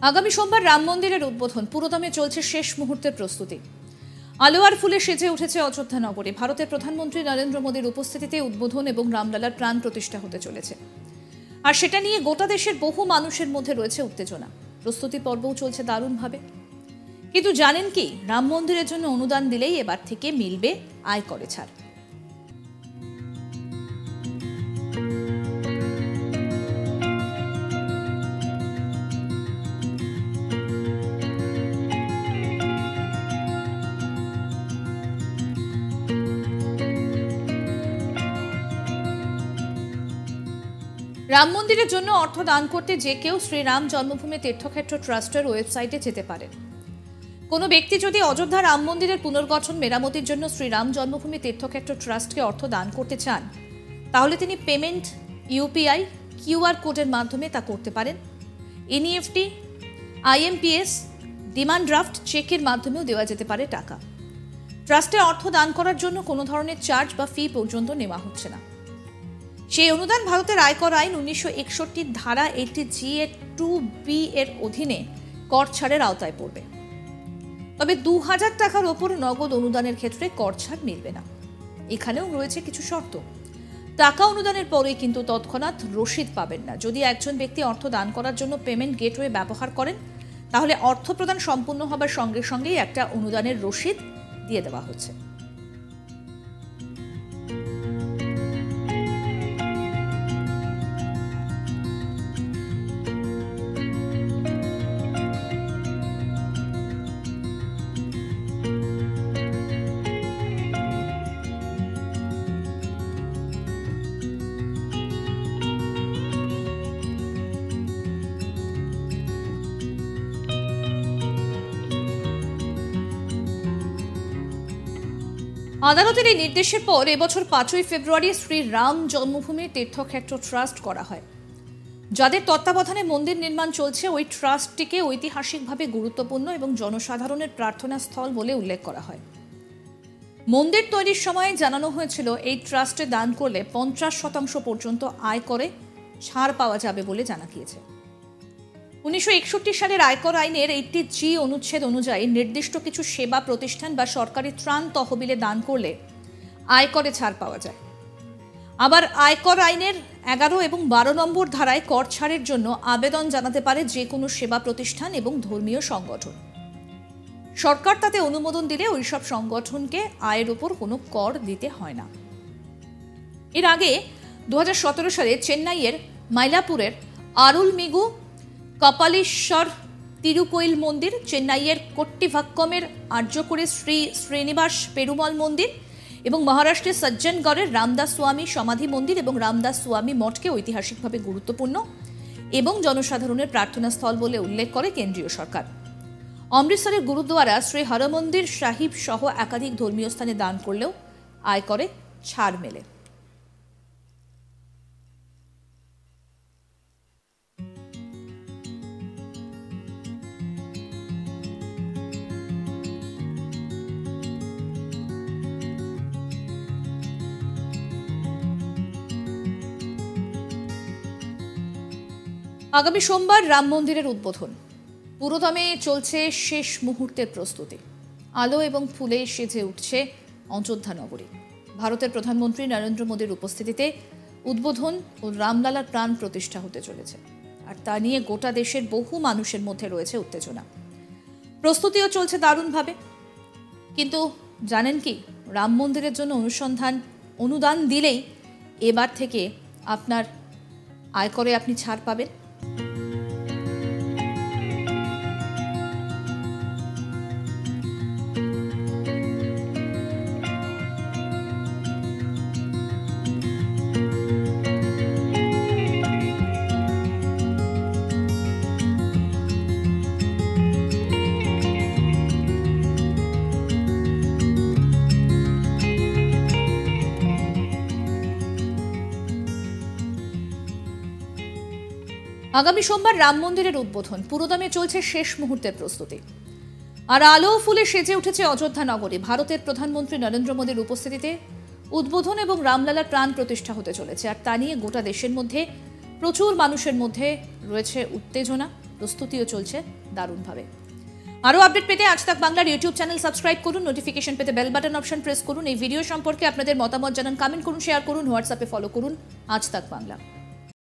আগামী সোমবার রাম মন্দিরের উদ্বোধন পুরোদমে চলছে শেষ মুহূর্তের প্রস্তুতি। আলো আর ফুলে সেজে উঠেছে অযোধ্যা নগরী। ভারতের প্রধানমন্ত্রী নরেন্দ্র মোদীর উপস্থিতিতে উদ্বোধন এবং রামলালার প্রাণ প্রতিষ্ঠা হতে চলেছে, আর সেটা নিয়ে গোটা দেশের বহু মানুষের মধ্যে রয়েছে উত্তেজনা। প্রস্তুতি পর্বও চলছে দারুণভাবে। কিন্তু জানেন কি, রাম মন্দিরের জন্য অনুদান দিলেই এবার থেকে মিলবে আয়করে ছাড়। রাম মন্দিরের জন্য অর্থ দান করতে যে কেউ শ্রীরাম জন্মভূমি তীর্থক্ষেত্র ট্রাস্টের ওয়েবসাইটে যেতে পারেন। কোনো ব্যক্তি যদি অযোধ্যা রাম মন্দিরের পুনর্গঠন মেরামতির জন্য শ্রীরাম জন্মভূমি তীর্থক্ষেত্র ট্রাস্টকে অর্থ দান করতে চান, তাহলে তিনি পেমেন্ট ইউপিআই কিউআর কোডের মাধ্যমে তা করতে পারেন। এনইএফটি, আইএমপিএস, ডিমান্ড ড্রাফট চেকের মাধ্যমেও দেওয়া যেতে পারে টাকা। ট্রাস্টে অর্থ দান করার জন্য কোনো ধরনের চার্জ বা ফি পর্যন্ত নেওয়া হচ্ছে না। সেই অনুদান ভারতের আয়কর আইন 1961 ধারা 80G এর 2B এর অধীনে কর ছাড়ের আওতায় পড়বে। তবে 2000 টাকার ওপর নগদ অনুদানের ক্ষেত্রে কর ছাড় মিলবে না। এখানেও রয়েছে কিছু শর্ত। টাকা অনুদানের পরেই কিন্তু তৎক্ষণাৎ রসিদ পাবেন না। যদি একজন ব্যক্তি অর্থ দান করার জন্য পেমেন্ট গেটওয়ে ব্যবহার করেন, তাহলে অর্থ প্রদান সম্পূর্ণ হবার সঙ্গে সঙ্গেই একটা অনুদানের রসিদ দিয়ে দেওয়া হচ্ছে। আদালতের এই নির্দেশের পর এবছর 5ই ফেব্রুয়ারি শ্রী রাম জন্মভূমি তীর্থক্ষেত্র ট্রাস্ট করা হয়। যাদের তত্ত্বাবধানে মন্দির নির্মাণ চলছে, ওই ট্রাস্টটিকে ঐতিহাসিকভাবে গুরুত্বপূর্ণ এবং জনসাধারণের প্রার্থনা স্থল বলে উল্লেখ করা হয়। মন্দির তৈরির সময় জানানো হয়েছিল এই ট্রাস্টে দান করলে 50% পর্যন্ত আয়করে ছাড় পাওয়া যাবে বলে জানা গিয়েছে। 1961 সালের আয়কর আইনের 80G অনুচ্ছেদ অনুযায়ী নির্দিষ্ট কিছু সেবা প্রতিষ্ঠান বা সরকারি ত্রাণ তহবিলে দান করলে আয়করে ছাড় পাওয়া যায়। আবার আয়কর আইনের 11 এবং 12 নম্বর ধারায় কর ছাড়ের জন্য আবেদন জানাতে পারে যে কোনো সেবা প্রতিষ্ঠান এবং ধর্মীয় সংগঠন। সরকার তাতে অনুমোদন দিলে ওইসব সংগঠনকে আয়ের উপর কোনো কর দিতে হয় না। এর আগে 2017 সালে চেন্নাইয়ের মাইলাপুরের আরুলমিগু কপালেশ্বর তিরুকোইল মন্দির, চেন্নাইয়ের কোট্টিভাক্কমের আর্যকুরে শ্রী শ্রীনিবাস পেরুমল মন্দির এবং মহারাষ্ট্রের সজ্জনগড়ের রামদাস স্বামী সমাধি মন্দির এবং রামদাস স্বামী মঠকে ঐতিহাসিকভাবে গুরুত্বপূর্ণ এবং জনসাধারণের প্রার্থনা স্থল বলে উল্লেখ করে কেন্দ্রীয় সরকার। অমৃতসরের গুরুদ্বারা শ্রী হরমন্দির সাহিব সহ একাধিক ধর্মীয় স্থানে দান করলেও আয়করে ছাড় মেলে। আগামী সোমবার রাম মন্দিরের উদ্বোধন পুরোদমে চলছে শেষ মুহূর্তের প্রস্তুতি। আলো এবং ফুলে সেজে উঠছে অযোধ্যা নগরী। ভারতের প্রধানমন্ত্রী নরেন্দ্র মোদীর উপস্থিতিতে উদ্বোধন ও রামলালার প্রাণ প্রতিষ্ঠা হতে চলেছে, আর তা নিয়ে গোটা দেশের বহু মানুষের মধ্যে রয়েছে উত্তেজনা। প্রস্তুতিও চলছে দারুণভাবে। কিন্তু জানেন কি, রাম মন্দিরের জন্য অনুদান দিলেই এবার থেকে আপনার আয়করে আপনি ছাড় পাবেন। আগামী সোমবার রাম মন্দিরের উদ্বোধন পুরোদমে চলছে শেষ মুহূর্তের প্রস্তুতি। আর আলো ফুলে সেজে উঠেছে অযোধ্যা নগরী। ভারতের প্রধানমন্ত্রী নরেন্দ্র মোদীর উপস্থিতিতে উদ্বোধন এবং রামলালার প্রাণ প্রতিষ্ঠা হতে চলেছে, আর তা নিয়ে গোটা দেশের মধ্যে প্রচুর মানুষের মধ্যে রয়েছে উত্তেজনা। প্রস্তুতিও চলছে দারুণভাবে। আরও আপডেট পেতে আজ তাক বাংলার ইউটিউব চ্যানেল সাবস্ক্রাইব করুন, নোটিফিকেশন পেতে বেল বাটন অপশন প্রেস করুন। এই ভিডিও সম্পর্কে আপনাদের মতামত জানান, কমেন্ট করুন, শেয়ার করুন, হোয়াটসঅ্যাপে ফলো করুন আজ তাক বাংলা।